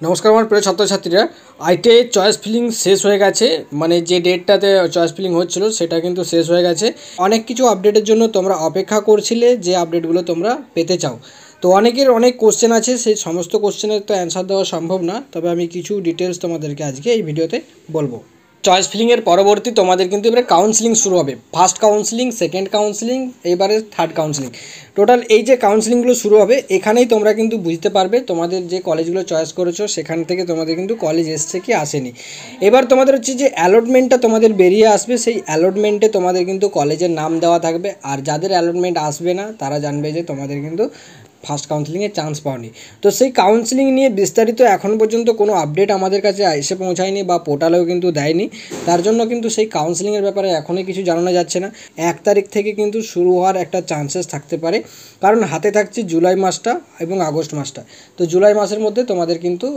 নমস্কার আমার প্রিয় ছাত্রছাত্রীরা, আইটিআই চয়েস ফিলিং শেষ হয়ে গেছে। মানে যে ডেটটাতে চয়েস ফিলিং হচ্ছিল সেটা কিন্তু শেষ হয়ে গেছে। অনেক কিছু আপডেটের জন্য তোমরা অপেক্ষা করছিলে, যে আপডেটগুলো তোমরা পেতে চাও। তো অনেকের অনেক কোশ্চেন আছে, সেই সমস্ত কোশ্চেনের তো অ্যান্সার দেওয়া সম্ভব না, তবে আমি কিছু ডিটেলস তোমাদেরকে আজকে এই ভিডিওতে বলবো। চয়েস ফিলিংয়ের পরবর্তী তোমাদের কিন্তু এবারে কাউন্সিলিং শুরু হবে। ফার্স্ট কাউন্সিলিং, সেকেন্ড কাউন্সিলিং, এবারে থার্ড কাউন্সিলিং। টোটাল এই যে কাউন্সিলিংগুলো শুরু হবে, এখানেই তোমরা কিন্তু বুঝতে পারবে তোমাদের যে কলেজগুলো চয়েস করেছো সেখান থেকে তোমাদের কিন্তু কলেজ এসছে কি আসেনি। এবার তোমাদের হচ্ছে যে অ্যালটমেন্টটা তোমাদের বেরিয়ে আসবে, সেই অ্যালটমেন্টে তোমাদের কিন্তু কলেজের নাম দেওয়া থাকবে। আর যাদের অ্যালটমেন্ট আসবে না তারা জানবে যে তোমাদের কিন্তু ফার্স্ট কাউন্সিলিংয়ে চান্স পাওনি। তো সেই কাউন্সিলিং নিয়ে বিস্তারিত এখন পর্যন্ত কোনো আপডেট আমাদের কাছে এসে পৌঁছায়নি বা পোর্টালেও কিন্তু দেয়নি। তার জন্য কিন্তু সেই কাউন্সিলিংয়ের ব্যাপারে এখনই কিছু জানানো যাচ্ছে না। 1 তারিখ থেকে কিন্তু শুরু হওয়ার একটা চান্সেস থাকতে পারে, কারণ হাতে থাকছে জুলাই মাসটা এবং আগস্ট মাসটা। তো জুলাই মাসের মধ্যে তোমাদের কিন্তু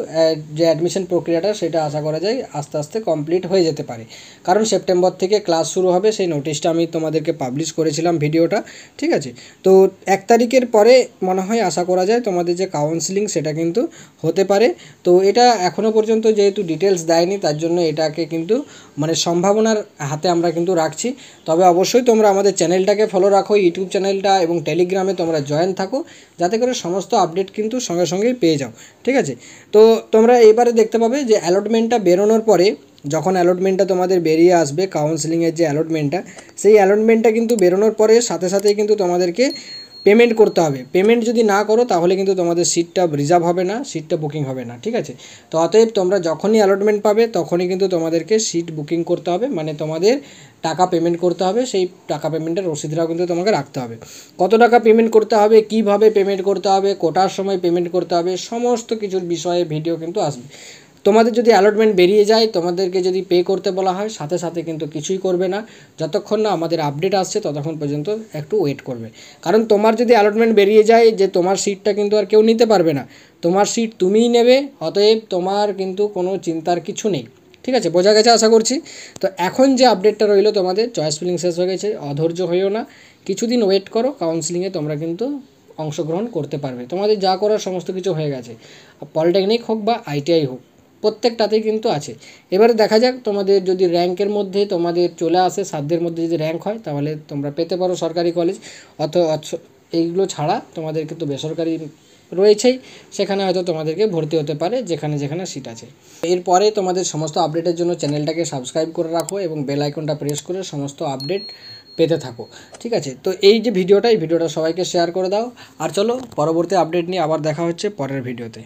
যে অ্যাডমিশন প্রক্রিয়াটা সেটা আশা করা যায় আস্তে আস্তে কমপ্লিট হয়ে যেতে পারে, কারণ সেপ্টেম্বর থেকে ক্লাস শুরু হবে। সেই নোটিশটা আমি তোমাদেরকে পাবলিশ করেছিলাম ভিডিওটা, ঠিক আছে। তো 1 তারিখের পরে মনে হয় আশা করা যায় তোমাদের যে কাউন্সিলিং সেটা কিন্তু হতে পারে। তো এটা এখনও পর্যন্ত যেহেতু ডিটেলস দেয়নি, তার জন্য এটাকে কিন্তু মানে সম্ভাবনার হাতে আমরা কিন্তু রাখছি। তবে অবশ্যই তোমরা আমাদের চ্যানেলটাকে ফলো রাখো, ইউটিউব চ্যানেলটা, এবং টেলিগ্রামে তোমরা জয়েন থাকো, যাতে করে সমস্ত আপডেট কিন্তু সঙ্গে সঙ্গেই পেয়ে যাও, ঠিক আছে। তো তোমরা এবারে দেখতে পাবে যে অ্যালটমেন্টটা বেরোনোর পরে, যখন অ্যালটমেন্টটা তোমাদের বেরিয়ে আসবে, কাউন্সিলিংয়ের যে অ্যালটমেন্টটা, সেই অ্যালটমেন্টটা কিন্তু বেরোনোর পরে সাথে সাথেই কিন্তু তোমাদেরকে পেমেন্ট করতে হবে। পেমেন্ট যদি না করো তাহলে কিন্তু তোমাদের সিটটা রিজার্ভ হবে না, সিটটা বুকিং হবে না, ঠিক আছে। তো অতএব তোমরা যখনই অ্যালটমেন্ট পাবে তখনই কিন্তু তোমাদেরকে সিট বুকিং করতে হবে, মানে তোমাদের টাকা পেমেন্ট করতে হবে। সেই টাকা পেমেন্টের রসিদটাও কিন্তু তোমাকে রাখতে হবে। কত টাকা পেমেন্ট করতে হবে, কীভাবে পেমেন্ট করতে হবে, কোটার সময় পেমেন্ট করতে হবে, সমস্ত কিছুর বিষয়ে ভিডিও কিন্তু আসবে। তোমাদের যদি অ্যালটমেন্ট বেরিয়ে যায়, তোমাদেরকে যদি পে করতে বলা হয়, সাথে সাথে কিন্তু কিছুই করবে না। যতক্ষণ না আমাদের আপডেট আসছে ততক্ষণ পর্যন্ত একটু ওয়েট করবে। কারণ তোমার যদি অ্যালটমেন্ট বেরিয়ে যায় যে তোমার সিটটা কিন্তু আর কেউ নিতে পারবে না, তোমার সিট তুমিই নেবে। অতএব তোমার কিন্তু কোনো চিন্তার কিছু নেই, ঠিক আছে। বোঝা গেছে আশা করছি। তো এখন যে আপডেটটা রইলো, তোমাদের চয়েস ফিলিং শেষ হয়ে গেছে, অধৈর্য হইও না, কিছুদিন ওয়েট করো। কাউন্সিলিংয়ে তোমরা কিন্তু অংশগ্রহণ করতে পারবে। তোমাদের যা করার সমস্ত কিছু হয়ে গেছে, পলিটেকনিক হোক বা আইটিআই হোক, প্রত্যেকটাতেই কিন্তু আছে। এবারে দেখা যাক তোমাদের যদি র্যাঙ্কের মধ্যে তোমাদের চলে আসে, সাধ্যের মধ্যে যদি র্যাঙ্ক হয়, তাহলে তোমরা পেতে পারো সরকারি কলেজ। এইগুলো ছাড়া তোমাদের কিন্তু বেসরকারি রয়েছেই, সেখানে হয়তো তোমাদেরকে ভর্তি হতে পারে যেখানে যেখানে সিট আছে। এরপরে তোমাদের সমস্ত আপডেটের জন্য চ্যানেলটাকে সাবস্ক্রাইব করে রাখো এবং বেল আইকনটা প্রেস করে সমস্ত আপডেট পেতে থাকো, ঠিক আছে। তো এই যে ভিডিওটা, এই ভিডিওটা সবাইকে শেয়ার করে দাও। আর চলো পরবর্তী আপডেট নিয়ে আবার দেখা হচ্ছে পরের ভিডিওতে।